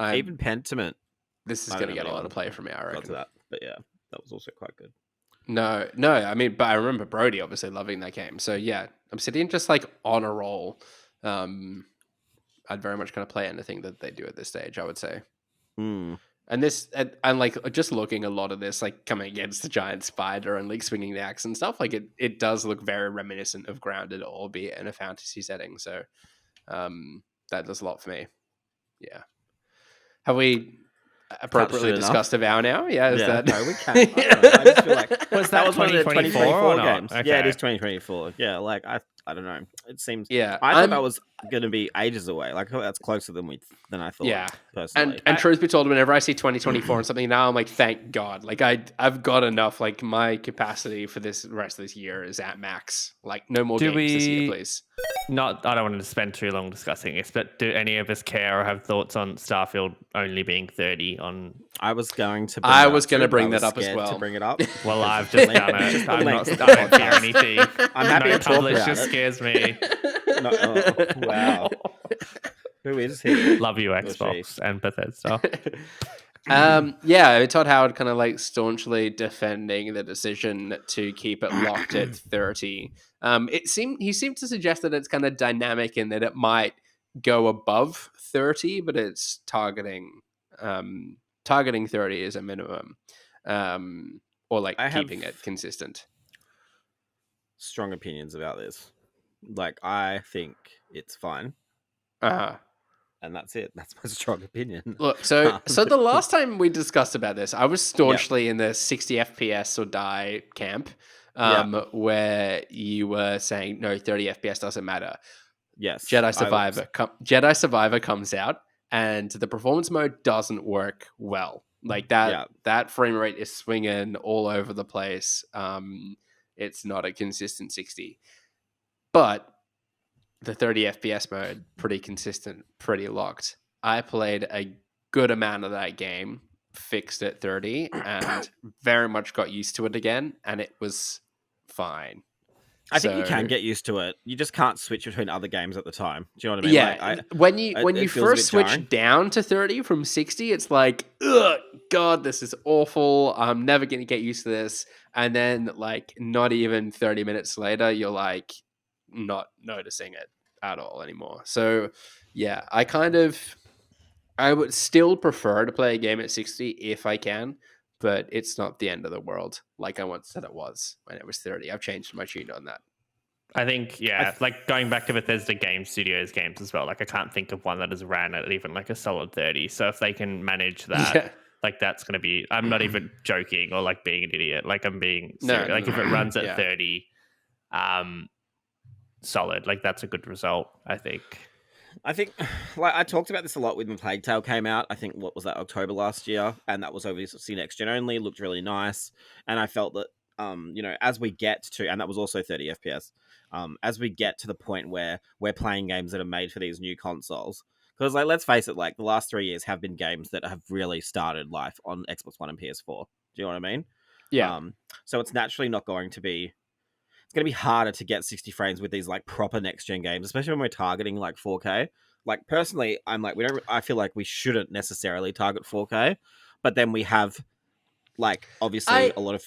even Pentiment This is I going don't to know get a lot anyone of play from me, I got reckon. to that, but yeah, that was also quite good. No, I mean, but I remember Brody obviously loving that game. So yeah, Obsidian just like on a roll. I'd very much kind of play anything that they do at this stage, I would say. Hmm. And this, and like just looking a lot of this, like coming against the giant spider and like swinging the axe and stuff, like it does look very reminiscent of Grounded, albeit in a fantasy setting. So that does a lot for me. Yeah. Have we appropriately enough. discussed Avowed now? Yeah, is Yeah, that no, we can. I don't know. I just feel like Was that was one of the 2024 or not? games. Yeah, it Okay. is 2024. Yeah, like I don't know. It seems. Yeah, I thought that was going to be ages away. Like that's closer than I thought. Yeah. personally. And truth be told, whenever I see 2024 and something now, I'm like, thank God. Like I've got enough. Like my capacity for this rest of this year is at max. Like no more Do games this year, we- please. I don't want to spend too long discussing this, but do any of us care or have thoughts on Starfield only being 30 on? I was going to. I was gonna bring that up as scared well. To bring it up. Well, I've just done it. Just I'm not. length I of don't the fear podcast. anything. I'm happy No to talk publisher about it. scares me. No, oh, wow. Who is he? Love you, Or Xbox and Bethesda. Yeah, Todd Howard kind of like staunchly defending the decision to keep it locked at 30. He seemed to suggest that it's kind of dynamic in that it might go above 30, but it's targeting 30 as a minimum, or like I have- keeping it consistent. Strong opinions about this. Like I think it's fine, Uh-huh. and that's it. That's my strong opinion. Look, so the last time we discussed about this, I was staunchly in the 60 FPS or die camp, where you were saying no, 30 FPS doesn't matter. Yes, Jedi Survivor comes out, and the performance mode doesn't work well. Like that frame rate is swinging all over the place. It's not a consistent 60, but the 30 FPS mode, pretty consistent, pretty locked. I played a good amount of that game, fixed at 30, and very much got used to it again, and it was fine. I think you can So- get used to it. You just can't switch between other games at the time. Do you know what I mean? Yeah, Like, when you it feels a first bit switch jarring. down to 30 from 60, it's like, ugh, God, this is awful. I'm never going to get used to this. And then, like, not even 30 minutes later, you're like not noticing it at all anymore. So, yeah, I would still prefer to play a game at 60 if I can, but it's not the end of the world like I once said it was when it was 30. I've changed my tune on that. I think, like going back to Bethesda Game Studios games as well, like I can't think of one that has ran at even like a solid 30. So if they can manage that, Yeah. like that's going to be, I'm not even joking or like being an idiot. Like I'm being No, serious. Like if it runs at yeah. 30, solid, like that's a good result, I think. I think, like, I talked about this a lot when Plague Tale came out. I think, what was that, October last year? And that was obviously next gen only, looked really nice. And I felt that, as we get to, and that was also 30 FPS, as we get to the point where we're playing games that are made for these new consoles, because, like, let's face it, like, the last 3 years have been games that have really started life on Xbox One and PS4. Do you know what I mean? Yeah. So it's naturally not going to be, it's going to be harder to get 60 frames with these like proper next gen games, especially when we're targeting like 4K. Like personally, I'm like, I feel like we shouldn't necessarily target 4K, but then we have like obviously a lot of,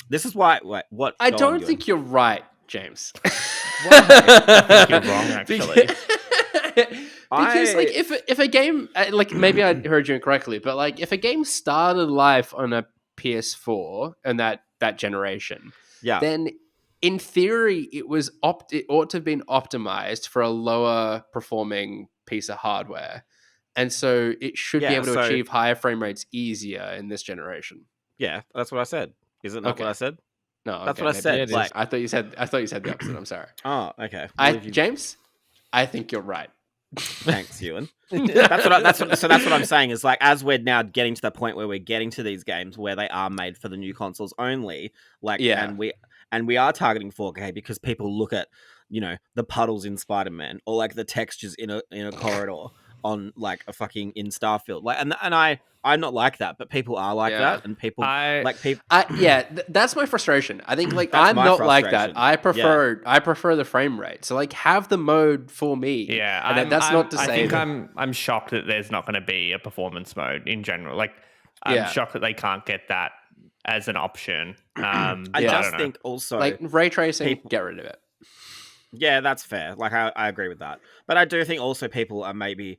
this is why, what? I Go on, don't Ewan. think you're right, James. I think you're wrong, actually. Because like if a game like maybe I heard you incorrectly, but like if a game started life on a PS4 and that generation, Yeah. then in theory it ought to have been optimized for a lower performing piece of hardware. And so it should be Yeah, able to so- achieve higher frame rates easier in this generation. Yeah, that's what I said. Is it not Okay. what I said? No, That's okay, what I maybe said, it is. like- I thought you said the opposite. I'm sorry. Oh, okay. James, I think you're right. Thanks, Ewan. That's what I'm saying is like, as we're now getting to the point where we're getting to these games where they are made for the new consoles only, like, Yeah. and we are targeting 4K because people look at, the puddles in Spider-Man or like the textures in a corridor on like a fucking in Starfield, like, and I'm not like that, but people are like Yeah. that, and people I- like people. That's my frustration. I think like That's I'm my not like that. frustration. I prefer the frame rate. So like have the mode for me. Yeah, and that's not to say. I think that- I'm shocked that there's not going to be a performance mode in general. Like, I'm Yeah. shocked that they can't get that as an option. I I Yeah. just don't know. think also like ray tracing, people- get rid of it. Yeah, that's fair. Like, I agree with that. But I do think also people are maybe,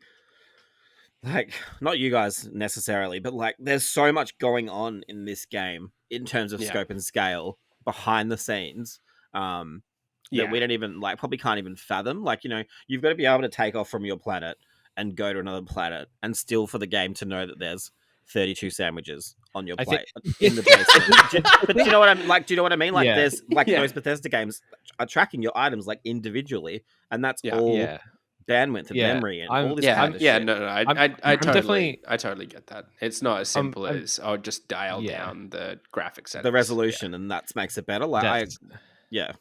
like, not you guys necessarily, but, like, there's so much going on in this game in terms of Yeah. scope and scale behind the scenes that we don't even, like, probably can't even fathom. Like, you've got to be able to take off from your planet and go to another planet and still for the game to know that there's 32 sandwiches on your I plate think- in the basement. But do you know what I'm like? Do you know what I mean? Like, Yeah. there's like Yeah. those Bethesda games are tracking your items like individually, and that's Yeah. all Yeah. bandwidth and Yeah. memory and I'm- all this Yeah, kind of yeah, shit. no, I I'm totally get that. It's not as simple I'm- as just dial Yeah. down the graphic settings. The resolution, and that makes it better. Like, That's- Yeah.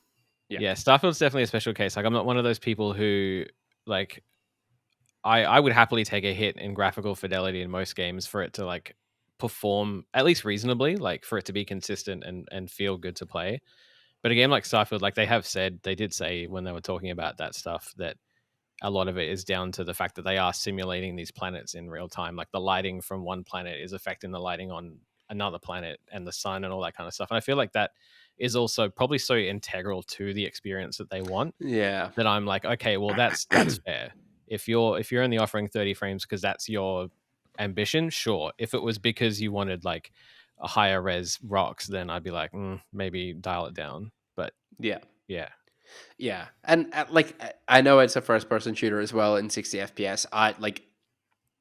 Yeah, Starfield's definitely a special case. Like, I'm not one of those people who, like, I would happily take a hit in graphical fidelity in most games for it to, like, perform at least reasonably, like, for it to be consistent and feel good to play. But a game like Starfield, like, they did say when they were talking about that stuff that a lot of it is down to the fact that they are simulating these planets in real time. Like, the lighting from one planet is affecting the lighting on another planet and the sun and all that kind of stuff. And I feel like that is also probably so integral to the experience that they want Yeah. that I'm like, okay, well, that's fair. If you're only offering 30 frames because that's your ambition, sure. If it was because you wanted like a higher res rocks, then I'd be like, maybe dial it down. But Yeah. yeah, Yeah. And like I know it's a first person shooter as well in 60 FPS.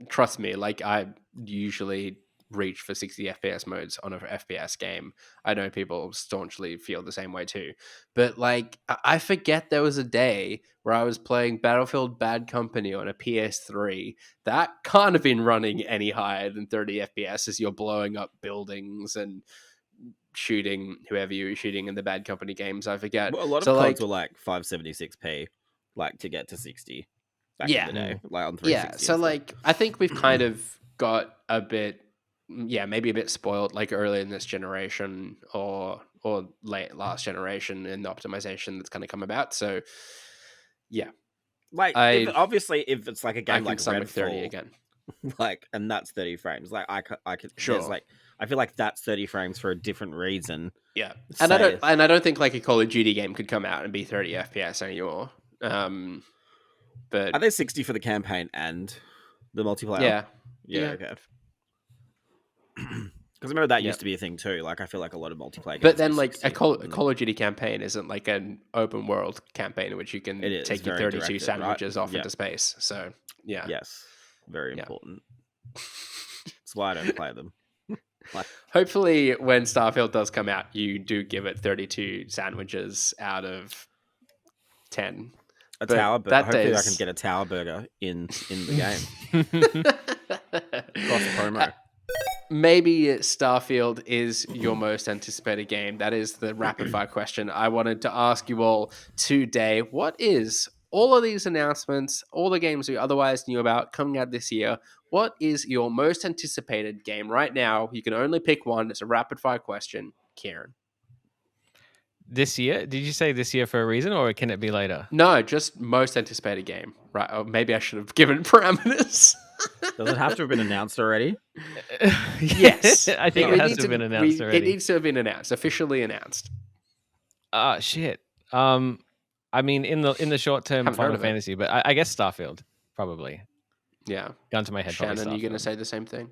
Trust me, like I usually reach for 60 FPS modes on an FPS game. I know people staunchly feel the same way too. But like I forget there was a day where I was playing Battlefield Bad Company on a PS3. That can't have been running any higher than 30 FPS as you're blowing up buildings and shooting whoever you were shooting in the Bad Company games. I forget. Well, a lot of So, CODs like, were like 576p, like to get to 60 back Yeah. in the day, like on 360. yeah, and so stuff. like I think we've kind of got a bit maybe a bit spoiled like early in this generation or late last generation in the optimization that's kind of come about. So yeah, Like, I if it's like a I game can like stomach 30 Redfall, again. like, and that's 30 frames. Like, I could. Sure. There's like, I feel like that's 30 frames for a different reason. Yeah, and Say- I don't think like a Call of Duty game could come out and be 30 FPS anymore. But Are they 60 for the campaign and the multiplayer? yeah, Yeah. yeah. Okay. Because remember that Yeah. used to be a thing too. Like, I feel like a lot of multiplayer games. But then, were like 60, a Call of Duty campaign isn't like an open world campaign in which you can It is take your very 32 directed, right? sandwiches off Yeah. into space. So yeah, Yes, very Yeah. important. That's why I don't play them. hopefully when Starfield does come out, you do give it 32 sandwiches out of 10. A But tower burger. that Hopefully, I day's- can get a tower burger in the game. Cross promo. Maybe Starfield is your most anticipated game. That is the rapid fire question I wanted to ask you all today. What is all of these announcements, all the games we otherwise knew about coming out this year? What is your most anticipated game right now? You can only pick one. It's a rapid fire question. Kieran. This year? Did you say this year for a reason, or can it be later? No, just most anticipated game. Right. Or maybe I should have given parameters. Does it have to have been announced already? Yes. I think it has to have been announced already. It needs to have been announced, officially announced. Shit. I mean, in the short term, Haven't heard Final of it. Fantasy, but I guess Starfield probably. Yeah. Gun to my head. probably Shannon, you going to Starfield. say the same thing?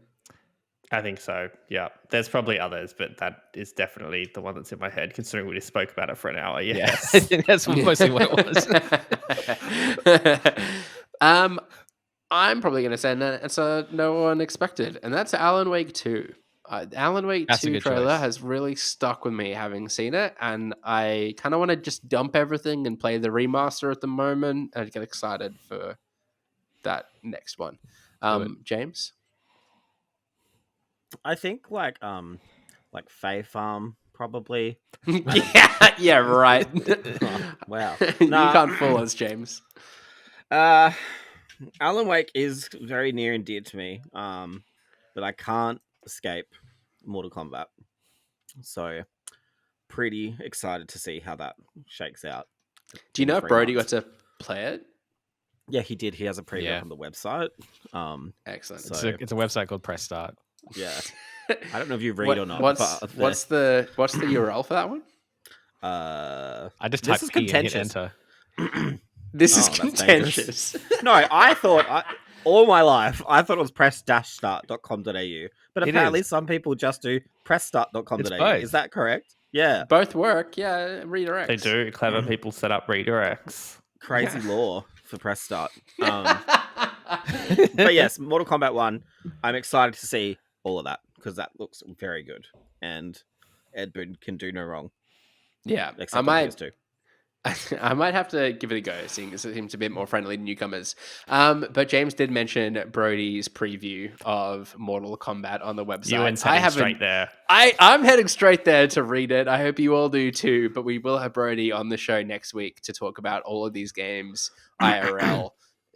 I think so. Yeah, there's probably others, but that is definitely the one that's in my head. Considering we just spoke about it for an hour. Yeah, Yes. I think that's mostly what it was. I'm probably going to say it's no one expected, and that's Alan Wake 2. Alan Wake That's a 2 good trailer choice. has really stuck with me having seen it, and I kind of want to just dump everything and play the remaster at the moment and get excited for that next one. James? I think like Fae Farm probably. yeah, right. Wow. You Nah. can't fool us, James. Alan Wake is very near and dear to me. But I can't escape Mortal Kombat. So pretty excited to see how that shakes out. Do you in know if 3 Brody months. got to play it? Yeah, he did. He has a preview Yeah. on the website. Excellent. So- It's a website called Press Start. Yeah. I don't know if you read or not. What's the URL for that one? I just This typed is P and hit contentious. enter. This is Oh, that's dangerous. contentious. No, I thought all my life I thought it was press-start.com.au, but It apparently is. some people just do press-start.com.au. It's both. Is that correct? Yeah. Both work. Yeah, redirects. They do. Clever people set up redirects. Crazy law for press start. But yes, Mortal Kombat 1. I'm excited to see all of that because that looks very good, and Ed Boon can do no wrong. Yeah, Except I on might. PS2. I might have to give it a go, seeing as it seems a bit more friendly to newcomers. But James did mention Brody's preview of Mortal Kombat on the website. Ewan's I heading haven't. straight there. I'm heading straight there to read it. I hope you all do too. But we will have Brody on the show next week to talk about all of these games IRL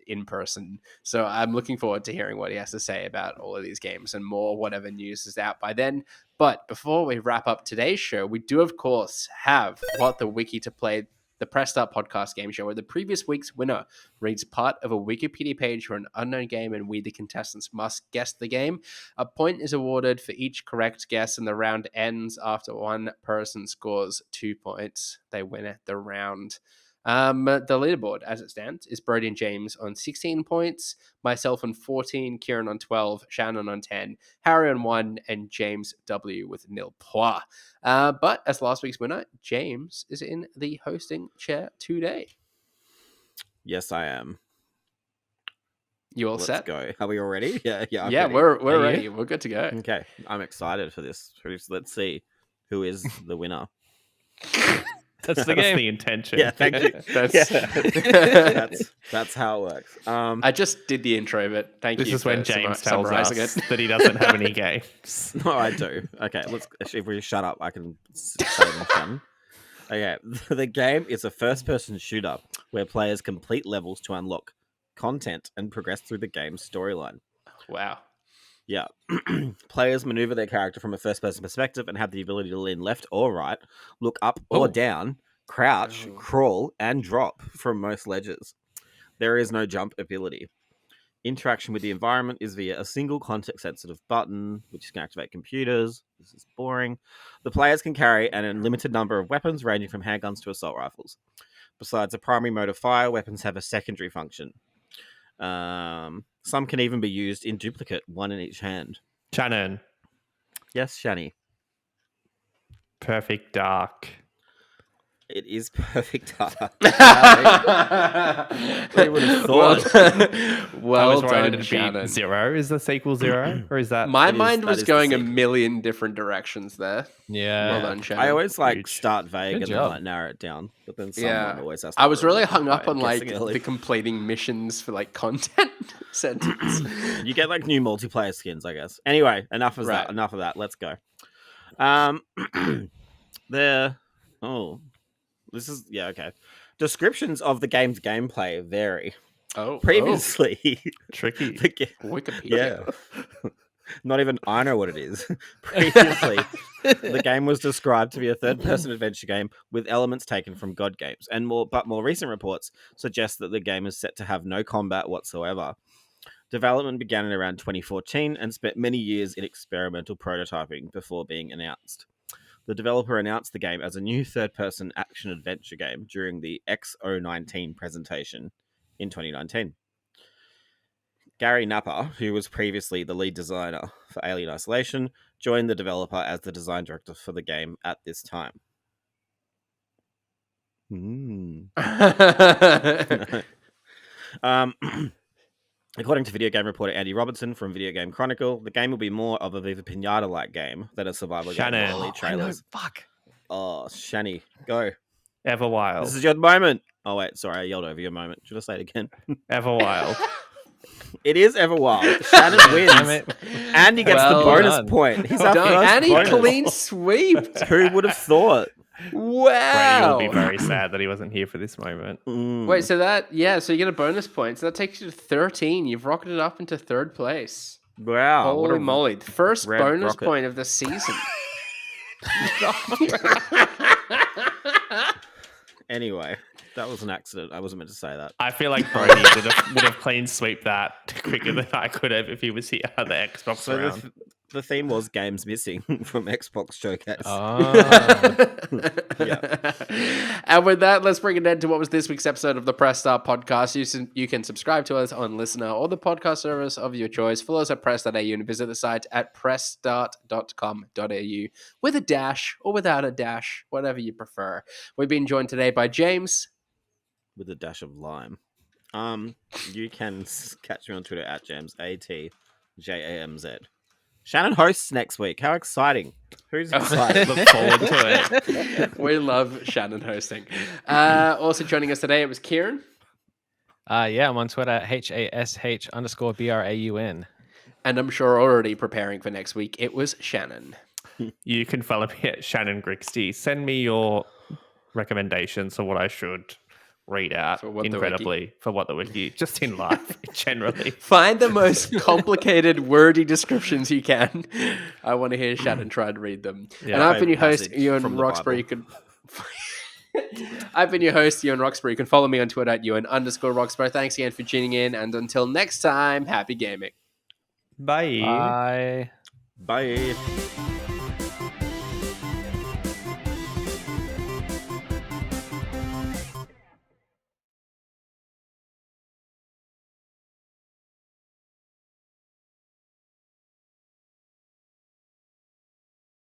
in person. So I'm looking forward to hearing what he has to say about all of these games and more, whatever news is out by then. But before we wrap up today's show, we do, of course, have What the Wiki to Play, the Press Start podcast game show, where the previous week's winner reads part of a Wikipedia page for an unknown game, and we, the contestants, must guess the game. A point is awarded for each correct guess, and the round ends after one person scores 2 points. They win at the round. The leaderboard, as it stands, is Brody and James on 16 points, myself on 14, Kieran on 12, Shannon on 10, Harry on 1, and James W with nil points. But as last week's winner, James is in the hosting chair today. Yes, I am. You all Let's set? go. Are we all ready? Yeah, I'm Yeah, ready. we're Are you? ready. We're good to go. Okay, I'm excited for this. Let's see who is the winner. That's the That's game. the intention. Yeah, thank you. That's- That's how it works. I just did the intro, but thank This you. is when for James tells summarizing us it. that he doesn't have any games. No, I do. Okay, if we shut up, I can say them fun. Okay, the game is a first-person shooter where players complete levels to unlock content and progress through the game's storyline. Wow. Yeah. Players maneuver their character from a first-person perspective and have the ability to lean left or right, look up or down, crouch, crawl, and drop from most ledges. There is no jump ability. Interaction with the environment is via a single context-sensitive button, which can activate computers. This is boring. The players can carry an unlimited number of weapons, ranging from handguns to assault rifles. Besides a primary mode of fire, weapons have a secondary function. Some can even be used in duplicate, one in each hand. Shannon. Yes, Shani. Perfect Dark. It is Perfect Dark. Who would have thought? Well I was worried done, it'd Shannon. be 0. Is the sequel 0? Or is that... My It is- mind that was is the going a sequel. million different directions there. Yeah. Well done, Shannon. I always Huge. start vague Good and then job. like narrow it down, but then someone Yeah. always has to. I was ruin really it hung up by on like guessing early. the completing missions for like content sentence. You get like new multiplayer skins, I guess. Anyway, enough of Right. that. Enough of that. Let's go. This is okay. Descriptions of the game's gameplay vary. Previously, Tricky. the ga- Wikipedia. not even I know what it is. Previously, the game was described to be a third-person adventure game with elements taken from God games, but more recent reports suggest that the game is set to have no combat whatsoever. Development began in around 2014 and spent many years in experimental prototyping before being announced. The developer announced the game as a new third-person action-adventure game during the X019 presentation in 2019. Gary Napper, who was previously the lead designer for Alien Isolation, joined the developer as the design director for the game at this time. According to video game reporter Andy Robertson from Video Game Chronicle, the game will be more of a Viva Pinata-like game than a survival game Shannon. with elite trailers. Fuck. Oh, Shani, go. Everwild. This is your moment. Oh, wait, sorry, I yelled over your moment. Should I say it again? Everwild. It is Everwild. Shannon Damn wins. it. Andy gets the Well bonus done. point. He's our Done. first And he bonus. clean sweep. Who would have thought? Wow. Brady will be very sad that he wasn't here for this moment. Wait, so you get a bonus point. So that takes you to 13. You've rocketed up into third place. Wow. what Holy a- moly. The first red bonus rocket. point of the season. Anyway, that was an accident. I wasn't meant to say that. I feel like Brody would have clean sweep that quicker than I could have if he was here at the Xbox So round. the theme was games missing from Xbox Showcase. And with that, let's bring it end to what was this week's episode of the Press Start podcast. You can subscribe to us on Listener or the podcast service of your choice. Follow us at press.au and visit the site at pressstart.com.au with a dash or without a dash, whatever you prefer. We've been joined today by James. With a dash of lime. You can catch me on Twitter at James ATJAMZ. Shannon hosts next week. How exciting! Who's excited? Look forward to it. We love Shannon hosting. Also joining us today, it was Kieran. Yeah, I'm on Twitter, HASH_BRAUN. And I'm sure already preparing for next week, it was Shannon. You can follow me at Shannon Grixty. Send me your recommendations for what I should read out For what the incredibly for what the wiki, just in life generally. Find the most complicated, wordy descriptions you can. I want to hear Shannon try and read them. Yeah, and I've been your host, passage Ewan from the Roxbury. You Bible. can. I've been your host, Ewan Roxbury. You can follow me on Twitter at Ewan_Roxbury. Thanks again for tuning in, and until next time, happy gaming. Bye. Bye. Bye.